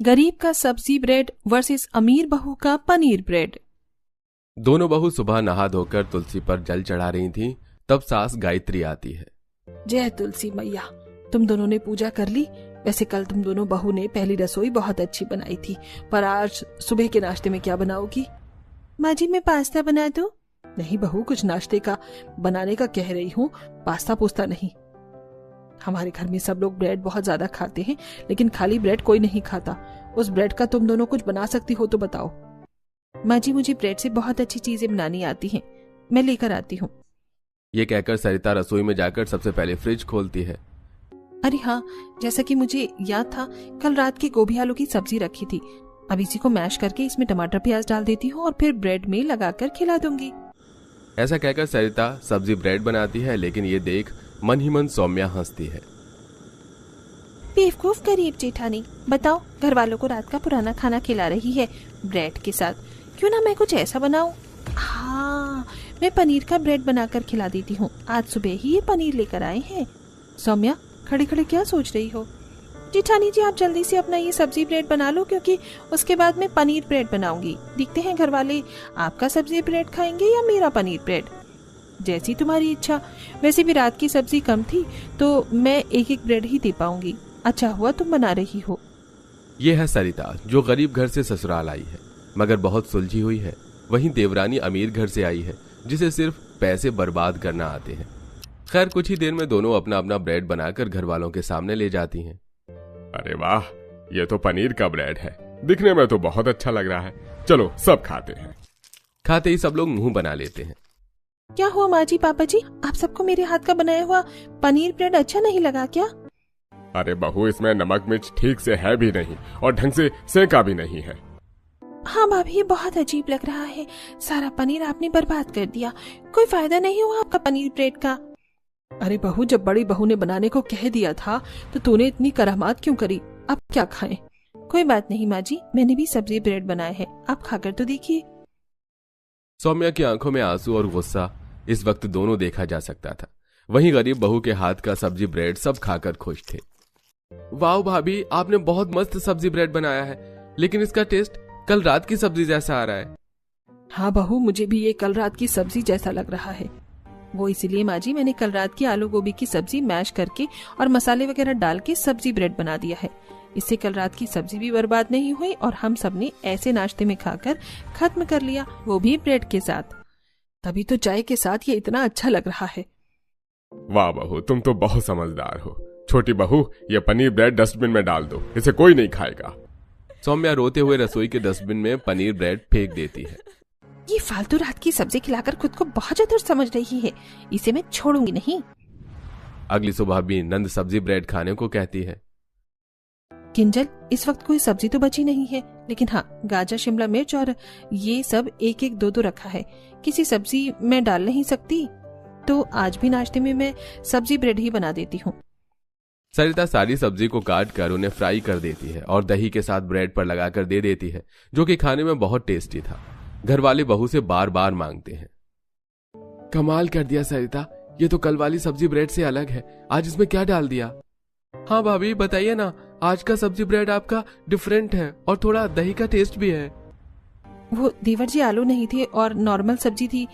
गरीब का सब्जी ब्रेड वर्सेस अमीर बहू का पनीर ब्रेड। दोनों बहू सुबह नहा धोकर तुलसी पर जल चढ़ा रही थीं, तब सास गायत्री आती है। जय तुलसी मैया, तुम दोनों ने पूजा कर ली। वैसे कल तुम दोनों बहू ने पहली रसोई बहुत अच्छी बनाई थी, पर आज सुबह के नाश्ते में क्या बनाओगी? माँ जी, मैं पास्ता बना दूं? नहीं बहू, कुछ नाश्ते का बनाने का कह रही हूँ, पास्ता पूस्ता नहीं। हमारे घर में सब लोग ब्रेड बहुत ज्यादा खाते हैं, लेकिन खाली ब्रेड कोई नहीं खाता। उस ब्रेड का तुम दोनों कुछ बना सकती हो तो बताओ। माँ जी, मुझे ब्रेड से बहुत अच्छी चीजें बनानी आती हैं, मैं लेकर आती हूँ। ये कहकर सरिता रसोई में जाकर सबसे पहले फ्रिज खोलती है। अरे हाँ, जैसा कि मुझे याद था, कल रात की गोभी आलू की सब्जी रखी थी। अब इसी को मैश करके इसमें टमाटर प्याज डाल देती हूँ और फिर ब्रेड में लगाकर खिला दूंगी। ऐसा कहकर सरिता सब्जी ब्रेड बनाती है, लेकिन ये देख मन ही मन सौम्या हंसती है। बेवकूफ गरीब जेठानी, बताओ, घर वालों को रात का पुराना खाना खिला रही है ब्रेड के साथ, क्यों ना मैं कुछ ऐसा बनाऊं? हाँ, मैं पनीर का ब्रेड बनाकर खिला देती हूँ। आज सुबह ही ये पनीर लेकर आए हैं। सौम्या, खड़े खड़े क्या सोच रही हो? जेठानी जी, आप जल्दी से अपना ये सब्जी ब्रेड बना लो, क्योंकि उसके बाद मैं पनीर ब्रेड बनाऊंगी। देखते हैं घर वाले आपका सब्जी ब्रेड खाएंगे या मेरा पनीर ब्रेड। जैसी तुम्हारी इच्छा। वैसे भी रात की सब्जी कम थी, तो मैं एक एक ब्रेड ही दे पाऊंगी। अच्छा हुआ तुम बना रही हो। ये है सरिता, जो गरीब घर से ससुराल आई है, मगर बहुत सुलझी हुई है। वहीं देवरानी अमीर घर से आई है, जिसे सिर्फ पैसे बर्बाद करना आते हैं। खैर, कुछ ही देर में दोनों अपना अपना ब्रेड बनाकर घर वालों के सामने ले जाती हैं। अरे वाह, ये तो पनीर का ब्रेड है, दिखने में तो बहुत अच्छा लग रहा है। चलो सब खाते हैं। खाते ही सब लोग मुंह बना लेते हैं। क्या हुआ माँ जी, पापा जी, आप सबको मेरे हाथ का बनाया हुआ पनीर ब्रेड अच्छा नहीं लगा क्या? अरे बहू, इसमें नमक मिर्च ठीक से है भी नहीं और ढंग से सेका भी नहीं है। हाँ भाभी, ये बहुत अजीब लग रहा है। सारा पनीर आपने बर्बाद कर दिया। कोई फायदा नहीं हुआ आपका पनीर ब्रेड का। अरे बहू, जब बड़ी बहू ने बनाने को कह दिया था तो तूने इतनी करामात क्यों करी? अब क्या खाएं? कोई बात नहीं माँ जी, मैंने भी सब्जी ब्रेड बनाए हैं, आप खाकर तो देखिए। सौम्या की आंखों में आंसू और गुस्सा इस वक्त दोनों देखा जा सकता था। वहीं गरीब बहू के हाथ का सब्जी ब्रेड सब खाकर खुश थे। वाह भाभी, आपने बहुत मस्त सब्जी ब्रेड बनाया है, लेकिन इसका टेस्ट कल रात की सब्जी जैसा आ रहा है। हाँ बहू, मुझे भी ये कल रात की सब्जी जैसा लग रहा है। वो इसलिए माँ जी, मैंने कल रात की आलू गोभी की सब्जी मैश करके और मसाले वगैरह डाल के सब्जी ब्रेड बना दिया है। इससे कल रात की सब्जी भी बर्बाद नहीं हुई और हम सब ने ऐसे नाश्ते में खाकर खत्म कर लिया, वो भी ब्रेड के साथ। तभी तो चाय के साथ ये इतना अच्छा लग रहा है। वाह बहू, तुम तो बहुत समझदार हो। छोटी बहू, ये पनीर ब्रेड डस्टबिन में डाल दो, इसे कोई नहीं खाएगा। सौम्या रोते हुए रसोई के डस्टबिन में पनीर ब्रेड फेंक देती है। ये फालतू रात की सब्जी खिलाकर खुद को बहुत चतुर समझ रही है, इसे मैं छोड़ूंगी नहीं। अगली सुबह भी नंद सब्जी ब्रेड खाने को कहती है। किंजल, इस वक्त कोई सब्जी तो बची नहीं है, लेकिन हाँ, गाजर, शिमला मिर्च और ये सब एक एक दो दो रखा है। किसी सब्जी मैं डाल नहीं सकती, तो आज भी नाश्ते में मैं सब्जी ब्रेड ही बना देती हूँ। सरिता सारी सब्जी को काट कर उन्हें फ्राई कर देती है और दही के साथ ब्रेड पर लगाकर दे देती है, जो कि खाने में बहुत टेस्टी था। घर वाले बहू से बार बार मांगते हैं। कमाल कर दिया सरिता, ये तो कल वाली सब्जी ब्रेड से अलग है, आज इसमें क्या डाल दिया? हाँ भाभी, बताइए ना, आज का सब्जी ब्रेड आपका डिफरेंट है और थोड़ा दही का टेस्ट भी है। वो देवर जी, आलू नहीं थे और नॉर्मल सब्जी थी।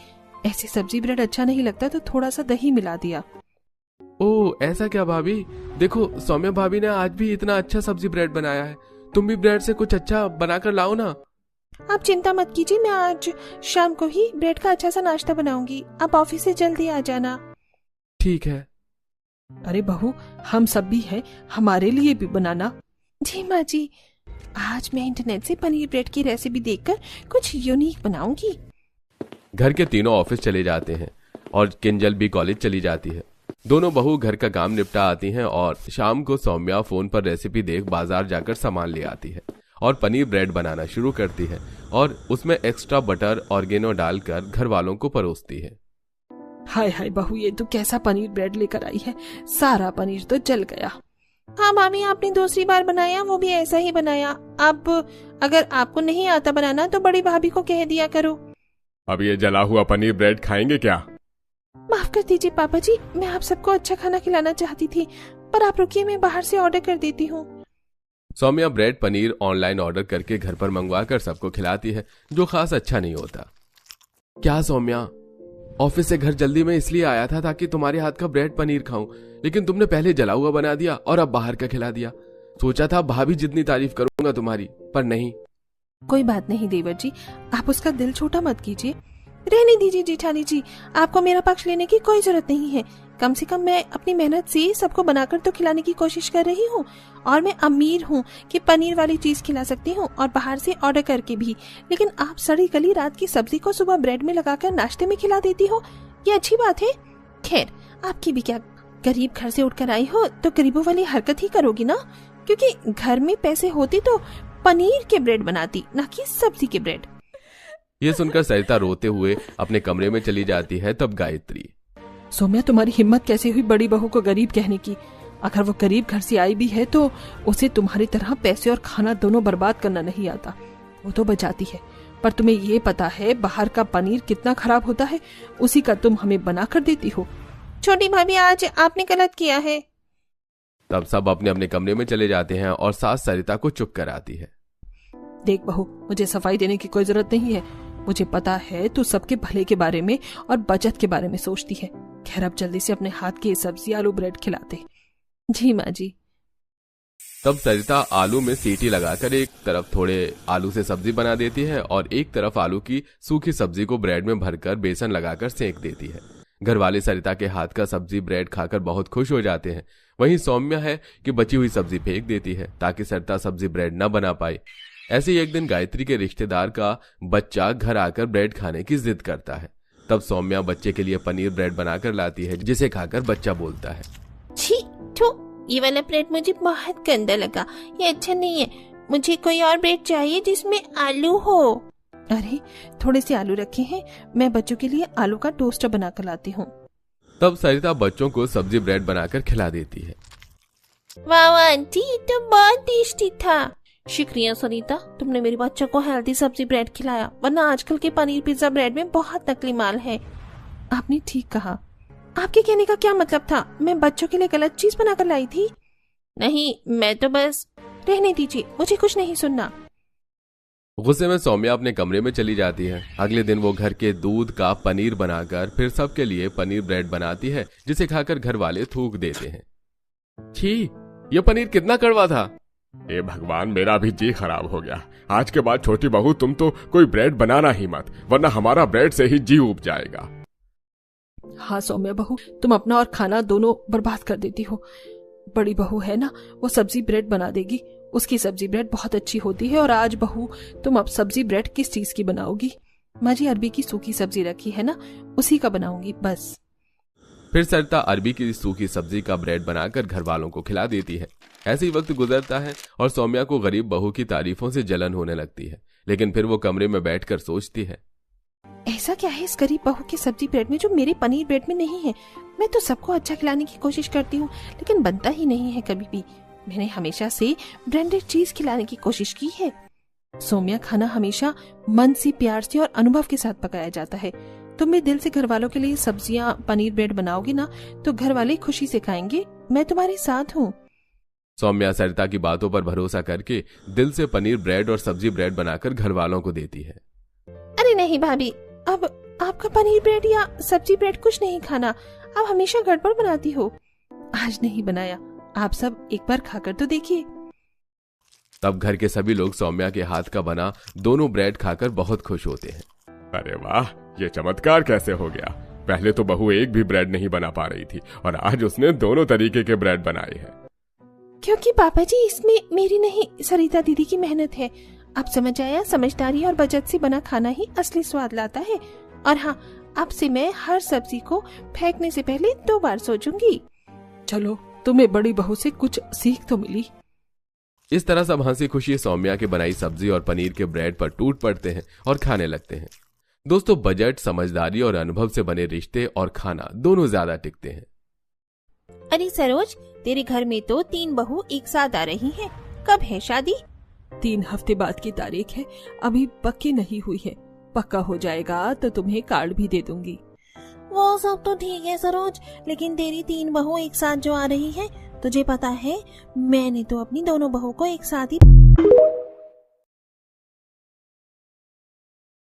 ऐसे सब्जी ब्रेड अच्छा नहीं लगता, तो थोड़ा सा दही मिला दिया। ओह, ऐसा क्या भाभी? देखो, सौम्या भाभी ने आज भी इतना अच्छा सब्जी ब्रेड बनाया है, तुम भी ब्रेड से कुछ अच्छा बनाकर लाओ ना। आप चिंता मत कीजिए, मैं आज शाम को ही ब्रेड का अच्छा सा नाश्ता बनाऊंगी। आप ऑफिस से जल्दी आ जाना। ठीक है। अरे बहू, हम सब भी हैं, हमारे लिए भी बनाना। जी माँ जी, आज मैं इंटरनेट से पनीर ब्रेड की रेसिपी देखकर कुछ यूनिक बनाऊंगी। घर के तीनों ऑफिस चले जाते हैं और किंजल भी कॉलेज चली जाती है। दोनों बहू घर का काम निपटा आती हैं और शाम को सौम्या फोन पर रेसिपी देख बाजार जाकर सामान ले आती है और पनीर ब्रेड बनाना शुरू करती है और उसमें एक्स्ट्रा बटर ऑर्गेनो डालकर घर वालों को परोसती है। हाय हाय बहू, ये तो कैसा पनीर ब्रेड लेकर आई है, सारा पनीर तो जल गया। हाँ मामी, आपने दूसरी बार बनाया, वो भी ऐसा ही बनाया। अब अगर आपको नहीं आता बनाना तो बड़ी भाभी को कह दिया करो। अब ये जला हुआ पनीर ब्रेड खाएंगे क्या? माफ कर दीजिए पापा जी, मैं आप सबको अच्छा खाना खिलाना चाहती थी, पर आप रुकिए, मैं बाहर से ऑर्डर कर देती हूँ। Saumya bread paneer online order करके घर पर मंगवा कर सबको खिलाती है, जो खास अच्छा नहीं होता। क्या सौम्या, ऑफिस से घर जल्दी में इसलिए आया था ताकि तुम्हारे हाथ का ब्रेड पनीर खाऊं, लेकिन तुमने पहले जला हुआ बना दिया और अब बाहर का खिला दिया। सोचा था भाभी जितनी तारीफ करूंगा तुम्हारी, पर नहीं। कोई बात नहीं देवर जी, आप उसका दिल छोटा मत कीजिए। रहने दीजिए जेठानी जी, आपको मेरा पक्ष लेने की कोई जरूरत नहीं है। कम से कम मैं अपनी मेहनत से सबको बनाकर तो खिलाने की कोशिश कर रही हूँ, और मैं अमीर हूँ कि पनीर वाली चीज खिला सकती हूँ, और बाहर से ऑर्डर करके भी। लेकिन आप सड़ी गली रात की सब्जी को सुबह ब्रेड में लगाकर नाश्ते में खिला देती हो, ये अच्छी बात है? खैर, आपकी भी क्या, गरीब घर से उठकर आई हो तो गरीबों वाली हरकत ही करोगी ना, क्योंकि घर में पैसे होती तो पनीर के ब्रेड बनाती, ना कि सब्जी के ब्रेड। ये सुनकर सरिता रोते हुए अपने कमरे में चली जाती है। तब गायत्री, सौम्या, तुम्हारी हिम्मत कैसे हुई बड़ी बहू को गरीब कहने की? अगर वो गरीब घर से आई भी है तो उसे तुम्हारी तरह पैसे और खाना दोनों बर्बाद करना नहीं आता। वो तो बचाती है, पर तुम्हें ये पता है बाहर का पनीर कितना खराब होता है? उसी का तुम हमें बना कर देती हो। छोटी भाभी, आज आपने गलत किया है। तब सब अपने अपने कमरे में चले जाते हैं और सास सरिता को चुप कराती है। देख बहू, मुझे सफाई देने की कोई जरूरत नहीं है। मुझे पता है तू सबके भले के बारे में और बचत के बारे में सोचती है। खैर, अब जल्दी से अपने हाथ की सब्जी आलू ब्रेड खिलाते। जी माँ जी। तब सरिता आलू में सीटी लगाकर एक तरफ थोड़े आलू से सब्जी बना देती है और एक तरफ आलू की सूखी सब्जी को ब्रेड में भरकर बेसन लगाकर सेंक देती है। घर वाले सरिता के हाथ का सब्जी ब्रेड खाकर बहुत खुश हो जाते हैं। वहीं सौम्या है कि बची हुई सब्जी फेंक देती है ताकि सरिता सब्जी ब्रेड न बना पाए। ऐसे ही एक दिन गायत्री के रिश्तेदार का बच्चा घर आकर ब्रेड खाने की जिद करता है। तब सौम्या बच्चे के लिए पनीर ब्रेड बनाकर लाती है, जिसे खाकर बच्चा बोलता है, छी, थू, ये वाला ब्रेड मुझे बहुत गंदा लगा, ये अच्छा नहीं है। मुझे कोई और ब्रेड चाहिए जिसमें आलू हो। अरे, थोड़े से आलू रखे हैं, मैं बच्चों के लिए आलू का टोस्टर बनाकर लाती हूँ। तब सरिता बच्चों को सब्जी ब्रेड बनाकर खिला देती है। वाह आंटी, ये तो बहुत टेस्टी था। शुक्रिया सरिता, तुमने मेरे बच्चों को हेल्दी सब्जी ब्रेड खिलाया, वरना आजकल के पनीर पिज्जा ब्रेड में बहुत नकली माल है। आपने ठीक कहा। आपके कहने का क्या मतलब था? मैं बच्चों के लिए गलत चीज बनाकर लाई थी? नहीं, मैं तो बस। रहने दीजिए, मुझे कुछ नहीं सुनना। गुस्से में सौम्या अपने कमरे में चली जाती है। अगले दिन वो घर के दूध का पनीर बनाकर फिर सबके लिए पनीर ब्रेड बनाती है, जिसे खाकर घर वाले थूक देते हैं। छी, ये पनीर कितना कड़वा था। ए भगवान, मेरा भी जी खराब हो गया। आज के बाद छोटी बहू तुम तो कोई ब्रेड बनाना ही मत, वरना हमारा ब्रेड से ही जी उब जाएगा। हाँ सौम्या बहू, तुम अपना और खाना दोनों बर्बाद कर देती हो। बड़ी बहू है ना, वो सब्जी ब्रेड बना देगी। उसकी सब्जी ब्रेड बहुत अच्छी होती है। और आज बहू, तुम अब सब्जी ब्रेड किस चीज की बनाओगी? माँ जी, अरबी की सूखी सब्जी रखी है ना, उसी का बनाऊंगी बस। फिर सरिता अरबी की सूखी सब्जी का ब्रेड बनाकर घर वालों को खिला देती है। ऐसे ही वक्त गुजरता है और सौम्या को गरीब बहू की तारीफों से जलन होने लगती है। लेकिन फिर वो कमरे में बैठकर सोचती है, ऐसा क्या है इस गरीब बहू की सब्जी ब्रेड में जो मेरे पनीर ब्रेड में नहीं है? मैं तो सबको अच्छा खिलाने की कोशिश करती हूँ, लेकिन बनता ही नहीं है कभी भी। मैंने हमेशा से ब्रांडेड चीज खिलाने की कोशिश की है। सौम्या खाना हमेशा मन से, प्यार से और अनुभव के साथ पकाया जाता है। तुम भी दिल से घर वालों के लिए सब्जियां, पनीर ब्रेड बनाओगी ना, तो घर वाले खुशी से खाएंगे। मैं तुम्हारे साथ हूँ। सौम्या सरिता की बातों पर भरोसा करके दिल से पनीर ब्रेड और सब्जी ब्रेड बनाकर घर वालों को देती है। अरे नहीं भाभी, अब आपका पनीर ब्रेड या सब्जी ब्रेड कुछ नहीं खाना। आप हमेशा गड़बड़ बनाती हो। आज नहीं बनाया, आप सब एक बार खाकर तो देखिए। तब घर के सभी लोग सौम्या के हाथ का बना दोनों ब्रेड खाकर बहुत खुश होते हैं। अरे वाह, ये चमत्कार कैसे हो गया। पहले तो बहू एक भी ब्रेड नहीं बना पा रही थी और आज उसने दोनों तरीके के ब्रेड बनाए हैं। क्योंकि पापा जी, इसमें मेरी नहीं, सरिता दीदी की मेहनत है। अब समझ आया, समझदारी और बचत से बना खाना ही असली स्वाद लाता है। और हाँ, अब से मैं हर सब्जी को फेंकने से पहले 2 बार सोचूंगी। चलो, तुम्हें बड़ी बहू से कुछ सीख तो मिली। इस तरह सब हंसी खुशी सौम्या की बनाई सब्जी और पनीर के ब्रेड पर टूट पड़ते हैं और खाने लगते हैं। दोस्तों, बजट, समझदारी और अनुभव से बने रिश्ते और खाना दोनों ज्यादा टिकते हैं। अरे सरोज, तेरे घर में तो 3 बहू एक साथ आ रही हैं। कब है शादी? 3 हफ्ते बाद की तारीख है, अभी पक्की नहीं हुई है। पक्का हो जाएगा तो तुम्हें कार्ड भी दे दूंगी। वो सब तो ठीक है सरोज, लेकिन तेरी 3 बहू एक साथ जो आ रही है, तुझे पता है मैंने तो अपनी दोनों बहू को एक साथ ही